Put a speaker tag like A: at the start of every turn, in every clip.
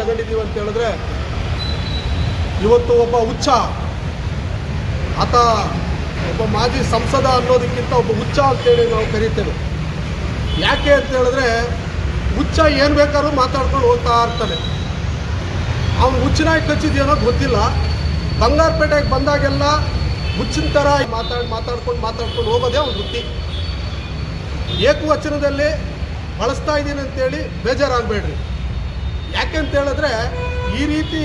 A: ತಗೊಂಡಿದ್ದೀವಿ ಅಂತ ಹೇಳಿದ್ರೆ, ಇವತ್ತು ಒಬ್ಬ ಹುಚ್ಚ ಆತ ಒಬ್ಬ ಮಾಜಿ ಸಂಸದ ಅನ್ನೋದಕ್ಕಿಂತ ಒಬ್ಬ ಹುಚ್ಚ ಅಂತೇಳಿ ನಾವು ಕರಿತೇವೆ. ಯಾಕೆ ಅಂತ ಹೇಳಿದ್ರೆ, ಹುಚ್ಚ ಏನು ಬೇಕಾದ್ರೂ ಮಾತಾಡ್ಕೊಂಡು ಹೋಗ್ತಾ ಇರ್ತಾನೆ. ಅವನು ಹುಚ್ಚನಾಗಿ ಕಚ್ಚಿದೇನೋ ಗೊತ್ತಿಲ್ಲ. ಬಂಗಾರಪೇಟೆಗೆ ಬಂದಾಗೆಲ್ಲ ಹುಚ್ಚಿನ ಥರ ಮಾತಾಡ್ಕೊಂಡು ಹೋಗೋದೇ ಅವ್ನ ವೃತ್ತಿ. ಏಕವಚನದಲ್ಲಿ ಬಳಸ್ತಾ ಇದ್ದೀನಿ ಅಂತೇಳಿ ಬೇಜಾರಾಗಬೇಡ್ರಿ. ಯಾಕೆಂತ ಹೇಳಿದ್ರೆ, ಈ ರೀತಿ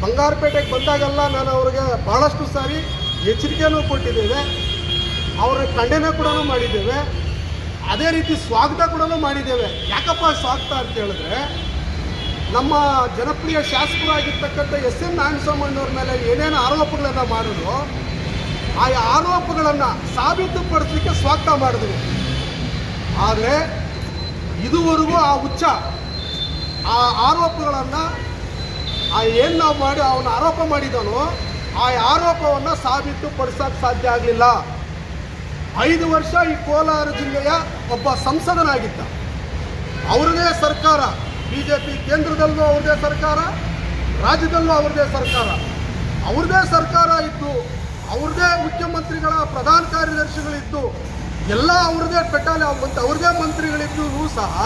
A: ಬಂಗಾರಪೇಟೆಗೆ ಬಂದಾಗೆಲ್ಲ ನಾನು ಅವ್ರಿಗೆ ಭಾಳಷ್ಟು ಸಾರಿ ಎಚ್ಚರಿಕೆಯೂ ಕೊಟ್ಟಿದ್ದೇವೆ, ಅವರ ಖಂಡನೆ ಕೂಡ ಮಾಡಿದ್ದೇವೆ, ಅದೇ ರೀತಿ ಸ್ವಾಗತ ಕೂಡ ಮಾಡಿದ್ದೇವೆ. ಯಾಕಪ್ಪ ಸ್ವಾಗತ ಅಂತ ಹೇಳಿದ್ರೆ, ನಮ್ಮ ಜನಪ್ರಿಯ ಶಾಸಕರಾಗಿರ್ತಕ್ಕಂಥ ಎಸ್.ಎನ್. ನಾರಾಯಣಸ್ವಾಮಿಯವ್ರ ಮೇಲೆ ಏನೇನು ಆರೋಪಗಳನ್ನು ಮಾಡಿದ್ರು, ಆ ಆರೋಪಗಳನ್ನು ಸಾಬೀತುಪಡಿಸಲಿಕ್ಕೆ ಸ್ವಾಗತ ಮಾಡಿದ್ವಿ. ಆದರೆ ಇದುವರೆಗೂ ಆ ಹುಚ್ಚ ಆ ಆರೋಪಗಳನ್ನು ಏನು ನಾವು ಮಾಡಿ ಅವನ ಆರೋಪ ಮಾಡಿದನೋ ಆ ಆರೋಪವನ್ನು ಸಾಬೀತುಪಡಿಸೋಕ್ಕೆ ಸಾಧ್ಯ ಆಗಲಿಲ್ಲ. 5 ವರ್ಷ ಈ ಕೋಲಾರ ಜಿಲ್ಲೆಯ ಒಬ್ಬ ಸಂಸದನಾಗಿದ್ದ. ಅವ್ರದೇ ಸರ್ಕಾರ, BJP ಕೇಂದ್ರದಲ್ಲೂ ಅವ್ರದೇ ಸರ್ಕಾರ, ರಾಜ್ಯದಲ್ಲೂ ಅವ್ರದೇ ಸರ್ಕಾರ, ಅವ್ರದೇ ಸರ್ಕಾರ ಇದ್ದು, ಅವ್ರದೇ ಮುಖ್ಯಮಂತ್ರಿಗಳ ಪ್ರಧಾನ ಕಾರ್ಯದರ್ಶಿಗಳಿದ್ದು, ಎಲ್ಲ ಅವ್ರದೇ ಅವ್ರದೇ ಮಂತ್ರಿಗಳಿದ್ದು ಸಹ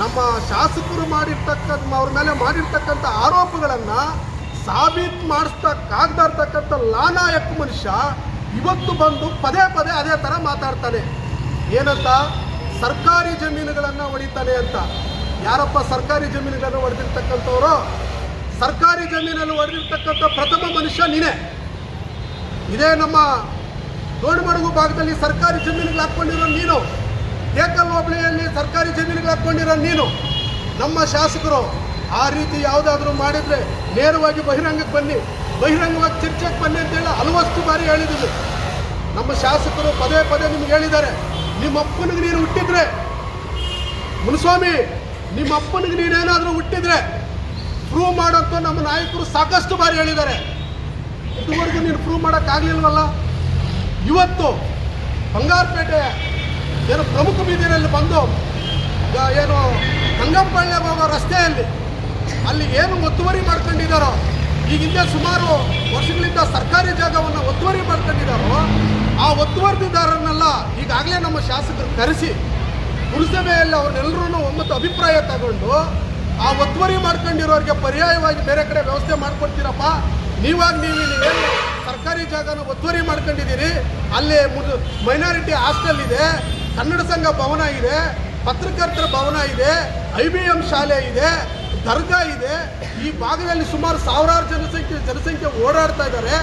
A: ನಮ್ಮ ಶಾಸಕರು ಅವ್ರ ಮೇಲೆ ಮಾಡಿರ್ತಕ್ಕಂಥ ಆರೋಪಗಳನ್ನು ಸಾಬೀತು ಮಾಡಿಸ್ತಕ್ಕಾಗದ ಇರ್ತಕ್ಕಂಥ ಲಾನಾಯಕ ಮನುಷ್ಯ ಇವತ್ತು ಬಂದು ಪದೇ ಪದೇ ಅದೇ ಥರ ಮಾತಾಡ್ತಾನೆ. ಏನಂತ? ಸರ್ಕಾರಿ ಜಮೀನುಗಳನ್ನು ಹೊಡಿತಾನೆ ಅಂತ. ಯಾರಪ್ಪ ಸರ್ಕಾರಿ ಜಮೀನುಗಳನ್ನು ಹೊಡೆದಿರ್ತಕ್ಕಂಥವ್ರು? ಸರ್ಕಾರಿ ಜಮೀನಲ್ಲಿ ಹೊಡೆದಿರ್ತಕ್ಕಂಥ ಪ್ರಥಮ ಮನುಷ್ಯ ನೀನೇ. ಇದೇ ನಮ್ಮ ದೊಡ್ಡಮಡಗು ಭಾಗದಲ್ಲಿ ಸರ್ಕಾರಿ ಜಮೀನುಗಳು ಹಾಕ್ಕೊಂಡಿರೋ ನೀನು, ಏಕಲ್ ಹೋಬಳಿಯಲ್ಲಿ ಸರ್ಕಾರಿ ಜಮೀನುಗಳು ಹಾಕ್ಕೊಂಡಿರೋ ನೀನು. ನಮ್ಮ ಶಾಸಕರು ಆ ರೀತಿ ಯಾವುದಾದ್ರೂ ಮಾಡಿದರೆ ನೇರವಾಗಿ ಬಹಿರಂಗಕ್ಕೆ ಬನ್ನಿ, ಬಹಿರಂಗವಾಗಿ ಚರ್ಚೆಗೆ ಬನ್ನಿ ಅಂತೇಳಿ ಹಲವಷ್ಟು ಬಾರಿ ಹೇಳಿದ್ದೀವಿ. ನಮ್ಮ ಶಾಸಕರು ಪದೇ ಪದೇ ನಿಮ್ಗೆ ಹೇಳಿದ್ದಾರೆ, ನಿಮ್ಮ ಅಪ್ಪನಿಗೆ ನೀನು ಹುಟ್ಟಿದ್ರೆ, ಮುನಿಸ್ವಾಮಿ ನಿಮ್ಮ ಅಪ್ಪನಿಗೆ ನೀನೇನಾದರೂ ಹುಟ್ಟಿದ್ರೆ ಪ್ರೂವ್ ಮಾಡೋಂಥ ನಮ್ಮ ನಾಯಕರು ಸಾಕಷ್ಟು ಬಾರಿ ಹೇಳಿದ್ದಾರೆ. ಇದುವರೆಗೂ ನೀನು ಪ್ರೂವ್ ಮಾಡೋಕ್ಕಾಗಲಿಲ್ವಲ್ಲ. ಇವತ್ತು ಬಂಗಾರಪೇಟೆ ಏನು ಪ್ರಮುಖ ಬೀದಿಯಲ್ಲಿ ಬಂದು ಏನು ಗಂಗಂಪಳ್ಳಿಗೆ ಹೋಗೋ ರಸ್ತೆಯಲ್ಲಿ ಅಲ್ಲಿ ಏನು ಒತ್ತುವರಿ ಮಾಡ್ಕೊಂಡಿದ್ದಾರೋ, ಈಗ ಹಿಂದೆ ಸುಮಾರು ವರ್ಷಗಳಿಂದ ಸರ್ಕಾರಿ ಜಾಗವನ್ನು ಒತ್ತುವರಿ ಮಾಡ್ಕೊಂಡಿದ್ದಾರೋ, ಆ ಒತ್ತುವರಿದಾರರನ್ನೆಲ್ಲ ಈಗಾಗಲೇ ನಮ್ಮ ಶಾಸಕರು ಕರೆಸಿ ಪುರಸಭೆಯಲ್ಲಿ ಅವ್ರನ್ನೆಲ್ಲರೂ ಒಮ್ಮತ್ತು ಅಭಿಪ್ರಾಯ ತಗೊಂಡು ಆ ಒತ್ತುವರಿ ಮಾಡ್ಕೊಂಡಿರೋರಿಗೆ ಪರ್ಯಾಯವಾಗಿ ಬೇರೆ ಕಡೆ ವ್ಯವಸ್ಥೆ ಮಾಡಿಕೊಡ್ತೀರಪ್ಪ, ನೀವೇನು ಸರ್ಕಾರಿ ಜಾಗನ ಒತ್ತುವರಿ ಮಾಡ್ಕೊಂಡಿದ್ದೀರಿ, ಅಲ್ಲಿ ಮೈನಾರಿಟಿ ಹಾಸ್ಟೆಲ್ ಇದೆ, ಕನ್ನಡ ಸಂಘ ಭವನ ಇದೆ, ಪತ್ರಕರ್ತರ ಭವನ ಇದೆ, IBM ಶಾಲೆ ಇದೆ, ದರ್ಗಾ ಇದೆ, ಈ ಭಾಗದಲ್ಲಿ ಸುಮಾರು ಸಾವಿರಾರು ಜನಸಂಖ್ಯೆ ಓಡಾಡ್ತಾ ಇದ್ದಾರೆ.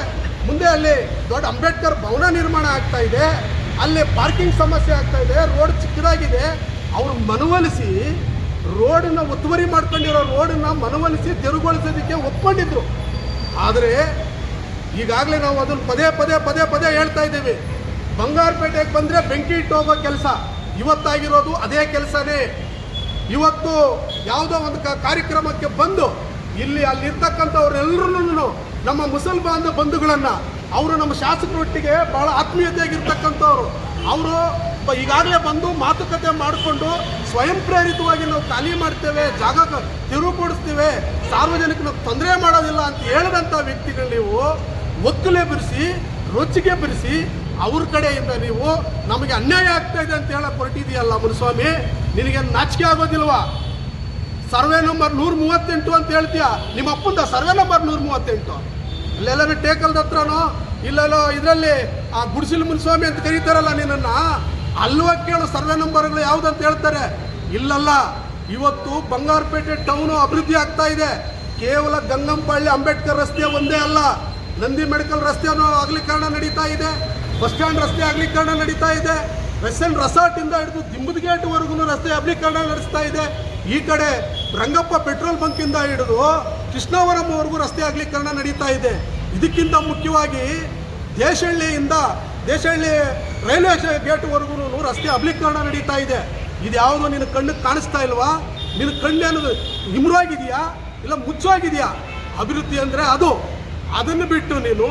A: ಮುಂದೆ ಅಲ್ಲಿ ದೊಡ್ಡ ಅಂಬೇಡ್ಕರ್ ಭವನ ನಿರ್ಮಾಣ ಆಗ್ತಾ ಇದೆ, ಅಲ್ಲಿ ಪಾರ್ಕಿಂಗ್ ಸಮಸ್ಯೆ ಆಗ್ತಾ ಇದೆ, ರೋಡ್ ಚಿಕ್ಕದಾಗಿದೆ. ಅವರು ಮನವೊಲಿಸಿ ರೋಡನ್ನು ಒತ್ತುವರಿ ಮಾಡ್ಕೊಂಡಿರೋ ರೋಡನ್ನು ಮನವೊಲಿಸಿ ತೆರವುಗೊಳಿಸೋದಕ್ಕೆ ಒಪ್ಕೊಂಡಿದ್ರು. ಆದರೆ ಈಗಾಗಲೇ ನಾವು ಅದನ್ನು ಪದೇ ಪದೇ ಹೇಳ್ತಾ ಇದ್ದೀವಿ. ಬಂಗಾರಪೇಟೆಗೆ ಬಂದರೆ ಬೆಂಕಿ ಇಟ್ಟು ಹೋಗೋ ಕೆಲಸ ಇವತ್ತಾಗಿರೋದು ಅದೇ ಕೆಲಸನೇ. ಇವತ್ತು ಯಾವುದೋ ಒಂದು ಕಾರ್ಯಕ್ರಮಕ್ಕೆ ಬಂದು ಅಲ್ಲಿರ್ತಕ್ಕಂಥವ್ರೆಲ್ಲರೂ ನಮ್ಮ ಮುಸಲ್ಮಾನ ಬಂಧುಗಳನ್ನು, ಅವರು ನಮ್ಮ ಶಾಸಕರೊಟ್ಟಿಗೆ ಭಾಳ ಆತ್ಮೀಯತೆಯಾಗಿರ್ತಕ್ಕಂಥವ್ರು, ಅವರು ಈಗಾಗಲೇ ಬಂದು ಮಾತುಕತೆ ಮಾಡಿಕೊಂಡು ಸ್ವಯಂ ಪ್ರೇರಿತವಾಗಿ ನಾವು ಖಾಲಿ ಮಾಡ್ತೇವೆ, ಜಾಗ ತಿರುವುಗೊಳಿಸ್ತೇವೆ, ಸಾರ್ವಜನಿಕನ ತೊಂದರೆ ಮಾಡೋದಿಲ್ಲ ಅಂತ ಹೇಳಿದಂಥ ವ್ಯಕ್ತಿಗಳು ನೀವು ಒಕ್ಕಲೆ ಬಿರಿಸಿ, ರೊಚ್ಚಿಗೆ ಬಿರಿಸಿ, ಅವ್ರ ಕಡೆಯಿಂದ ನೀವು ನಮಗೆ ಅನ್ಯಾಯ ಆಗ್ತಾ ಇದೆ ಅಂತ ಹೇಳಕ್ಕೆ ಹೊರಟಿದೆಯಲ್ಲ ಮುನಿಸ್ವಾಮಿ, ನಿನಗೆ ನಾಚಿಕೆ ಆಗೋದಿಲ್ವಾ? ಸರ್ವೆ ನಂಬರ್ 138 ಅಂತ ಹೇಳ್ತೀಯ, ನಿಮ್ಮ ಅಪ್ಪಂದ ಸರ್ವೆ ನಂಬರ್ 138 ಅಲ್ಲೆಲ್ಲ ಟೇಕಲ್ದ ಹತ್ರನೋ ಇಲ್ಲೆಲ್ಲೋ ಇದರಲ್ಲಿ ಆ ಗುಡಿಸಿಲು ಮುನಿಸ್ವಾಮಿ ಅಂತ ಕರೀತಾರಲ್ಲ ನಿನ್ನನ್ನು, ಅಲ್ವಾ ಕೇಳು ಸರ್ವೆ ನಂಬರ್ಗಳು ಯಾವುದಂತ ಹೇಳ್ತಾರೆ. ಇಲ್ಲಲ್ಲ, ಇವತ್ತು ಬಂಗಾರಪೇಟೆ ಟೌನು ಅಭಿವೃದ್ಧಿ ಆಗ್ತಾ ಇದೆ. ಕೇವಲ ಗಂಗಂಪಳ್ಳಿ ಅಂಬೇಡ್ಕರ್ ರಸ್ತೆ ಒಂದೇ ಅಲ್ಲ, ನಂದಿ ಮೆಡಿಕಲ್ ರಸ್ತೆಯನ್ನು ಅಗಲೀಕರಣ ನಡೀತಾ ಇದೆ, ಬಸ್ ಸ್ಟ್ಯಾಂಡ್ ರಸ್ತೆ ಅಗಲೀಕರಣ ನಡೀತಾ ಇದೆ, ವೆಸ್ಟರ್ನ್ ರೆಸಾರ್ಟಿಂದ ಹಿಡಿದು ದಿಂಬದ ಗೇಟ್ವರೆಗೂ ರಸ್ತೆ ಅಗಲೀಕರಣ ನಡೆಸ್ತಾ ಇದೆ. ಈ ಕಡೆ ರಂಗಪ್ಪ ಪೆಟ್ರೋಲ್ ಬಂಕಿಂದ ಹಿಡಿದು ಕೃಷ್ಣಾವರಂವರೆಗೂ ರಸ್ತೆ ಅಗಲೀಕರಣ ನಡೀತಾ ಇದೆ. ಇದಕ್ಕಿಂತ ಮುಖ್ಯವಾಗಿ ದೇಶಹಳ್ಳಿ ರೈಲ್ವೆ ಗೇಟ್ವರೆಗೂ ರಸ್ತೆ ಅಗಲೀಕರಣ ನಡೀತಾ ಇದೆ. ಇದು ಯಾವುದೋ ನಿನ್ನ ಕಣ್ಣಿಗೆ ಕಾಣಿಸ್ತಾ ಇಲ್ವಾ? ನಿನ್ನ ಕಣ್ಣು ಅನ್ನೋದು ಹಿಮ್ರಾಗಿದೆಯಾ ಇಲ್ಲ ಮುಚ್ಚೋಗಿದೆಯಾ? ಅಭಿವೃದ್ಧಿ ಅಂದರೆ ಅದನ್ನು ಬಿಟ್ಟು ನೀನು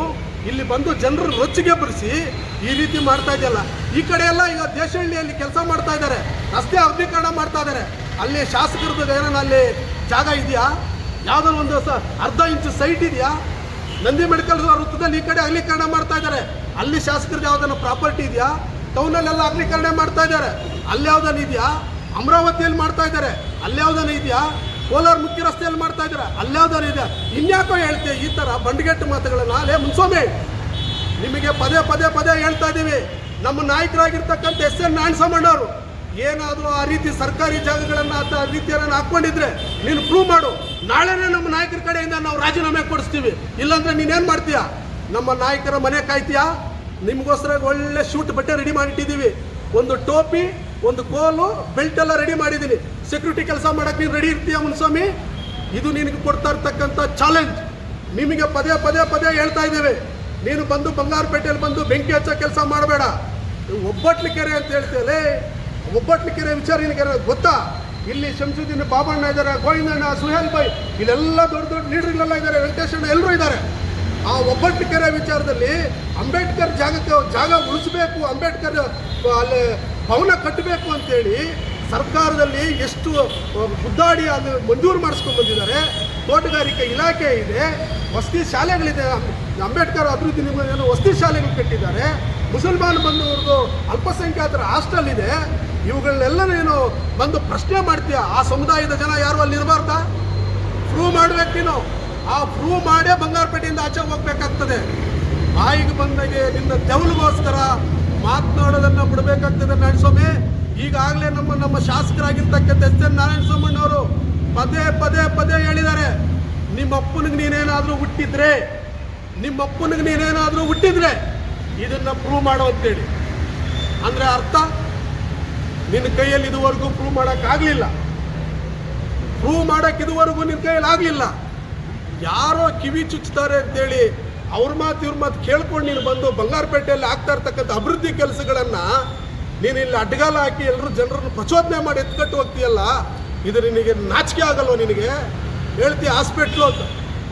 A: ಇಲ್ಲಿ ಬಂದು ಜನರು ರೊಚ್ಚಿಗೆ ಬರಿಸಿ ಈ ರೀತಿ ಮಾಡ್ತಾ ಇದೆಯಲ್ಲ. ಈ ಕಡೆ ಎಲ್ಲ ಈಗ ದೇಶಹಳ್ಳಿಯಲ್ಲಿ ಕೆಲಸ ಮಾಡ್ತಾ ಇದ್ದಾರೆ, ರಸ್ತೆ ಅಗಲೀಕರಣ ಮಾಡ್ತಾ ಇದ್ದಾರೆ. ಅಲ್ಲಿ ಶಾಸಕರದ್ದು ಏನೋ ಅಲ್ಲಿ ಜಾಗ ಇದೆಯಾ? ಯಾವುದೋ ಒಂದು ಅರ್ಧ ಇಂಚು ಸೈಟ್ ಇದೆಯಾ? ನಂದಿ ಮೆಡಿಕಲ್ ವೃತ್ತದಲ್ಲಿ ಈ ಕಡೆ ಅಗಲೀಕರಣ ಮಾಡ್ತಾ ಇದ್ದಾರೆ, ಅಲ್ಲಿ ಶಾಸಕರಿಗೆ ಯಾವುದನ್ನು ಪ್ರಾಪರ್ಟಿ ಇದೆಯಾ? ಟೌನಲ್ಲೆಲ್ಲ ಅಗಲೀಕರಣ ಮಾಡ್ತಾ ಇದ್ದಾರೆ, ಅಲ್ಲಿ ಯಾವುದನ್ನು ಇದೆಯಾ? ಅಮರಾವತಿಯಲ್ಲಿ ಮಾಡ್ತಾ ಇದ್ದಾರೆ, ಅಲ್ಲಿ ಯಾವುದನ್ನು ಇದೆಯಾ? ಕೋಲಾರ ಮುಖ್ಯ ರಸ್ತೆಯಲ್ಲಿ ಮಾಡ್ತಾ ಇದ್ದಾರೆ, ಅಲ್ಲಿ ಯಾವುದನ್ನು ಇದೆಯಾ? ಇನ್ಯಾಕೋ ಹೇಳ್ತೀಯ ಈ ಥರ ಬಂಡಗೆಟ್ಟು ಮಾತುಗಳನ್ನ? ಅಲ್ಲೇ ಮುನ್ಸ್ವಾಮಿ, ನಿಮಗೆ ಪದೇ ಪದೇ ಪದೇ ಹೇಳ್ತಾ ಇದ್ದೀವಿ, ನಮ್ಮ ನಾಯಕರಾಗಿರ್ತಕ್ಕಂಥ ಎಸ್.ಎನ್. ನಾರಾಯಣಸ್ವಾಮಣ್ಣವರು ಏನಾದರೂ ಆ ರೀತಿ ಸರ್ಕಾರಿ ಜಾಗಗಳನ್ನು ಆ ರೀತಿಯನ್ನು ಹಾಕ್ಕೊಂಡಿದ್ರೆ ನೀನು ಪ್ರೂವ್ ಮಾಡು. ನಾಳೆನೇ ನಮ್ಮ ನಾಯಕರ ಕಡೆಯಿಂದ ನಾವು ರಾಜೀನಾಮೆ ಕೊಡಿಸ್ತೀವಿ. ಇಲ್ಲಾಂದ್ರೆ ನೀನೇನು ಮಾಡ್ತೀಯಾ? ನಮ್ಮ ನಾಯಕರ ಮನೆ ಕಾಯ್ತೀಯಾ? ನಿಮಗೋಸ್ಕರ ಒಳ್ಳೆ ಶೂಟ್ ಬಟ್ಟೆ ರೆಡಿ ಮಾಡಿಟ್ಟಿದ್ದೀವಿ, ಒಂದು ಟೋಪಿ, ಒಂದು ಕೋಲು, ಬೆಲ್ಟ್ ಎಲ್ಲ ರೆಡಿ ಮಾಡಿದ್ದೀನಿ. ಸೆಕ್ಯೂರಿಟಿ ಕೆಲಸ ಮಾಡೋಕ್ಕೆ ನೀನು ರೆಡಿ ಇರ್ತೀಯಾ ಮುನ್ಸ್ವಾಮಿ? ಇದು ನಿನಗೆ ಕೊಡ್ತಾ ಇರ್ತಕ್ಕಂಥ ಚಾಲೆಂಜ್. ನಿಮಗೆ ಪದೇ ಪದೇ ಪದೇ ಹೇಳ್ತಾ ಇದ್ದೇವೆ, ನೀನು ಬಂದು ಬಂಗಾರಪೇಟೆಯಲ್ಲಿ ಬಂದು ಬೆಂಕಿ ಹಚ್ಚೋ ಕೆಲಸ ಮಾಡಬೇಡ. ಒಬ್ಬಟ್ಲಿಕೆರೆ ಅಂತ ಹೇಳ್ತೀಯಲ್ಲೇ, ಒಬ್ಬಟ್ಲಿಕೆರೆ ವಿಚಾರ ನಿನಗೆ ಗೊತ್ತಾ? ಇಲ್ಲಿ ಶಂಸುದ್ದೀನ್ ಬಾಬಣ್ಣ ಇದ್ದಾರೆ, ಗೋವಿಂದಣ್ಣ, ಸುಹೇಲ್ ಬೈ, ಇಲ್ಲೆಲ್ಲ ದೊಡ್ಡ ದೊಡ್ಡ ಲೀಡರ್ಗಳೆಲ್ಲ ಇದ್ದಾರೆ, ವೆಂಕಟೇಶಣ್ಣ ಎಲ್ಲರೂ ಇದ್ದಾರೆ. ಆ ಒಬ್ಬಟ್ಲಿಕೆರೆ ವಿಚಾರದಲ್ಲಿ ಅಂಬೇಡ್ಕರ್ ಜಾಗ ಉಳಿಸಬೇಕು, ಅಂಬೇಡ್ಕರ್ ಅಲ್ಲಿ ಭವನ ಕಟ್ಟಬೇಕು ಅಂತೇಳಿ ಸರ್ಕಾರದಲ್ಲಿ ಎಷ್ಟು ಗುದ್ದಾಡಿ ಅದು ಮಂಜೂರು ಮಾಡಿಸ್ಕೊಂಡು ಬಂದಿದ್ದಾರೆ. ತೋಟಗಾರಿಕೆ ಇಲಾಖೆ ಇದೆ, ವಸತಿ ಶಾಲೆಗಳಿದೆ, ಅಂಬೇಡ್ಕರ್ ಅಭಿವೃದ್ಧಿ ನಿಗಮ ವಸತಿ ಶಾಲೆಗಳು ಕಟ್ಟಿದ್ದಾರೆ, ಮುಸಲ್ಮಾನ್ ಬಂದವ್ರದ್ದು ಅಲ್ಪಸಂಖ್ಯಾತರ ಹಾಸ್ಟೆಲ್ ಇದೆ. ಇವುಗಳನ್ನೆಲ್ಲ ನೀನು ಬಂದು ಪ್ರಶ್ನೆ ಮಾಡ್ತೀಯ. ಆ ಸಮುದಾಯದ ಜನ ಯಾರು ಅಲ್ಲಿ ಇರಬಾರ್ದಾ? ಪ್ರೂವ್ ಮಾಡ್ಬೇಕು ನೀನು. ಆ ಪ್ರೂವ್ ಮಾಡೇ ಬಂಗಾರಪೇಟೆಯಿಂದ ಆಚೆ ಹೋಗ್ಬೇಕಾಗ್ತದೆ. ಬಾಯಿಗೆ ಬಂದಾಗೆ ನಿನ್ನ ತೆವಲಿಗೋಸ್ಕರ ಮಾತನಾಡೋದನ್ನು ಬಿಡಬೇಕಾಗ್ತದೆ ನಾರಾಯಣಸ್ವಾಮಿ. ಈಗಾಗಲೇ ನಮ್ಮ ಶಾಸಕರಾಗಿರ್ತಕ್ಕಂಥ ಎಸ್.ಎನ್. ನಾರಾಯಣಸ್ವಾಮಣ್ಣವರು ಪದೇ ಪದೇ ಪದೇ ಹೇಳಿದ್ದಾರೆ, ನಿಮ್ಮಪ್ಪನಿಗೆ ನೀನೇನಾದರೂ ಹುಟ್ಟಿದ್ರೆ ಇದನ್ನು ಪ್ರೂವ್ ಮಾಡೋ ಅಂತೇಳಿ. ಅಂದರೆ ಅರ್ಥ ನಿನ್ನ ಕೈಯಲ್ಲಿ ಇದುವರೆಗೂ ಪ್ರೂವ್ ಮಾಡೋಕ್ಕಾಗಲಿಲ್ಲ. ಪ್ರೂವ್ ಮಾಡೋಕ್ಕೆ ಇದುವರೆಗೂ ನಿನ್ನ ಕೈಯಲ್ಲಿ ಆಗಲಿಲ್ಲ. ಯಾರೋ ಕಿವಿ ಚುಚ್ತಾರೆ ಅಂತೇಳಿ ಅವ್ರ ಮಾತು ಇವ್ರ ಮಾತು ಕೇಳ್ಕೊಂಡು ನೀನು ಬಂದು ಬಂಗಾರಪೇಟೆಯಲ್ಲಿ ಆಗ್ತಾ ಇರ್ತಕ್ಕಂಥ ಅಭಿವೃದ್ಧಿ ಕೆಲಸಗಳನ್ನು ನೀನು ಇಲ್ಲಿ ಅಡ್ಡಗಾಲ ಹಾಕಿ ಎಲ್ಲರೂ ಜನರನ್ನು ಪ್ರಚೋದನೆ ಮಾಡಿ ಎತ್ಕಟ್ಟು ಹೋಗ್ತೀಯಲ್ಲ, ಇದು ನಿನಗೆ ನಾಚಿಕೆ ಆಗಲ್ವ? ನಿನಗೆ ಹೇಳ್ತೀಯ ಹಾಸ್ಪಿಟ್ಲು ಅಂತ.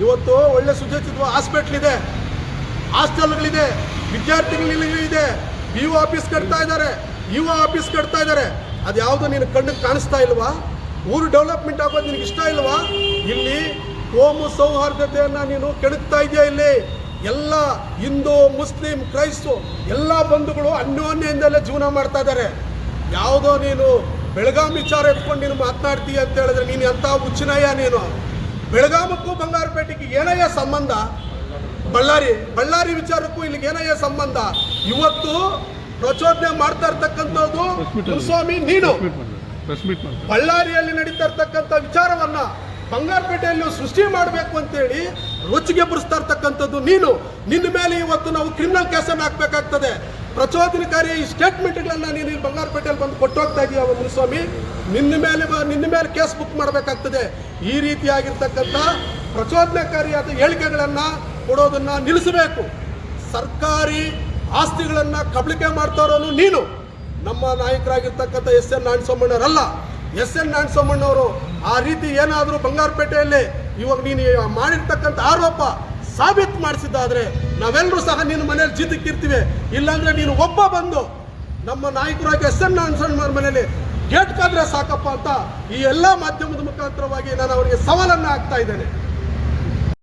A: ಇವತ್ತು ಒಳ್ಳೆ ಸುಸಜ್ಜಿತ ಹಾಸ್ಪಿಟ್ಲಿದೆ, ಹಾಸ್ಟೆಲ್ಗಳಿದೆ, ವಿದ್ಯಾರ್ಥಿಗಳಿದೆ, BO ಆಫೀಸ್ ಕಟ್ತಾ ಇದ್ದಾರೆ, UO ಆಫೀಸ್ ಕಟ್ತಾ ಇದ್ದಾರೆ. ಅದು ಯಾವುದೋ ನೀನು ಕಣ್ಣಿಗೆ ಕಾಣಿಸ್ತಾ ಇಲ್ವಾ? ಊರು ಡೆವಲಪ್ಮೆಂಟ್ ಆಗೋದು ನಿನಗೆ ಇಷ್ಟ ಇಲ್ವಾ? ಇಲ್ಲಿ ಕೋಮು ಸೌಹಾರ್ದತೆಯನ್ನು ನೀನು ಕೆಡುತ್ತಾ ಇದೆಯಾ? ಇಲ್ಲಿ ಎಲ್ಲ ಹಿಂದೂ, ಮುಸ್ಲಿಂ, ಕ್ರೈಸ್ತು ಎಲ್ಲ ಬಂಧುಗಳು ಅನ್ಯೋನ್ಯದಿಂದಲೇ ಜೀವನ ಮಾಡ್ತಾ ಇದ್ದಾರೆ. ಯಾವುದೋ ನೀನು ಬೆಳಗಾಂ ವಿಚಾರ ಎತ್ಕೊಂಡು ನೀನು ಮಾತನಾಡ್ತೀಯ ಅಂತ ಹೇಳಿದ್ರೆ ನೀನು ಎಂಥ ಹುಚ್ಚಿನಯ್ಯ ನೀನು? ಬೆಳಗಾಮಕ್ಕೂ ಬಂಗಾರಪೇಟೆಗೆ ಏನಯ್ಯ ಸಂಬಂಧ? ಬಳ್ಳಾರಿ ವಿಚಾರಕ್ಕೂ ಇಲ್ಲಿಗೆ ಏನಯ್ಯ ಸಂಬಂಧ? ಇವತ್ತು ಪ್ರಚೋದನೆ ಮಾಡ್ತಾ ಇರ್ತಕ್ಕಂಥದ್ದು ಸ್ವಾಮಿ ನೀನು. ಬಳ್ಳಾರಿಯಲ್ಲಿ ನಡೀತಾ ಇರ್ತಕ್ಕಂಥ ವಿಚಾರವನ್ನ ಬಂಗಾರಪೇಟೆಯಲ್ಲಿ ಸೃಷ್ಟಿ ಮಾಡಬೇಕು ಅಂತೇಳಿ ರೊಚ್ಚಿಗೆ ಬರಿಸ್ತಾ ಇರ್ತಕ್ಕಂಥದ್ದು ನೀನು. ನಿನ್ನ ಮೇಲೆ ಇವತ್ತು ನಾವು ಕ್ರಿಮಿನಲ್ ಕೇಸನ್ನು ಹಾಕಬೇಕಾಗ್ತದೆ. ಪ್ರಚೋದನಕಾರಿ ಈ ಸ್ಟೇಟ್ಮೆಂಟ್ಗಳನ್ನು ನೀನು ಇಲ್ಲಿ ಬಂಗಾರಪೇಟೆಯಲ್ಲಿ ಬಂದು ಕೊಟ್ಟು ಹೋಗ್ತಾ ಇದೀಯ ಮುನಿಸ್ವಾಮಿ. ನಿನ್ನ ಮೇಲೆ ಕೇಸ್ ಬುಕ್ ಮಾಡಬೇಕಾಗ್ತದೆ. ಈ ರೀತಿಯಾಗಿರ್ತಕ್ಕಂಥ ಪ್ರಚೋದನಕಾರಿಯಾದ ಹೇಳಿಕೆಗಳನ್ನು ಕೊಡೋದನ್ನು ನಿಲ್ಲಿಸಬೇಕು. ಸರ್ಕಾರಿ ಆಸ್ತಿಗಳನ್ನು ಕಬಳಿಕೆ ಮಾಡ್ತಾ ಇರೋನು ನೀನು. ನಮ್ಮ ನಾಯಕರಾಗಿರ್ತಕ್ಕಂಥ ಎಸ್.ಎನ್. ನಾರಾಯಣಸ್ವಾಮಣ್ಣವರಲ್ಲ. ಎಸ್.ಎನ್. ನಾರಾಯಣಸ್ವಾಮಣ್ಣವರು ಆ ರೀತಿ ಏನಾದರೂ ಬಂಗಾರಪೇಟೆಯಲ್ಲಿ ಇವಾಗ ನೀನು ಮಾಡಿರ್ತಕ್ಕಂಥ ಆರೋಪ ಸಾಬೀತು ಮಾಡಿಸಿದ್ದಾದರೆ ನಾವೆಲ್ಲರೂ ಸಹ ನಿನ್ನ ಮನೇಲಿ ಜೀತಕ್ಕಿರ್ತೀವಿ. ಇಲ್ಲಾಂದರೆ ನೀನು ಒಬ್ಬ ಬಂದು ನಮ್ಮ ನಾಯಕರಾಗಿ ಎಸ್.ಎನ್. ನಾರಾಯಣಸ್ವಾಮಿ ಮನೇಲಿ ಗೇಟ್ ಕಾದ್ರೆ ಸಾಕಪ್ಪ ಅಂತ ಈ ಎಲ್ಲ ಮಾಧ್ಯಮದ ಮುಖಾಂತರವಾಗಿ ನಾನು ಅವರಿಗೆ ಸವಾಲನ್ನು ಹಾಕ್ತಾ ಇದ್ದೇನೆ.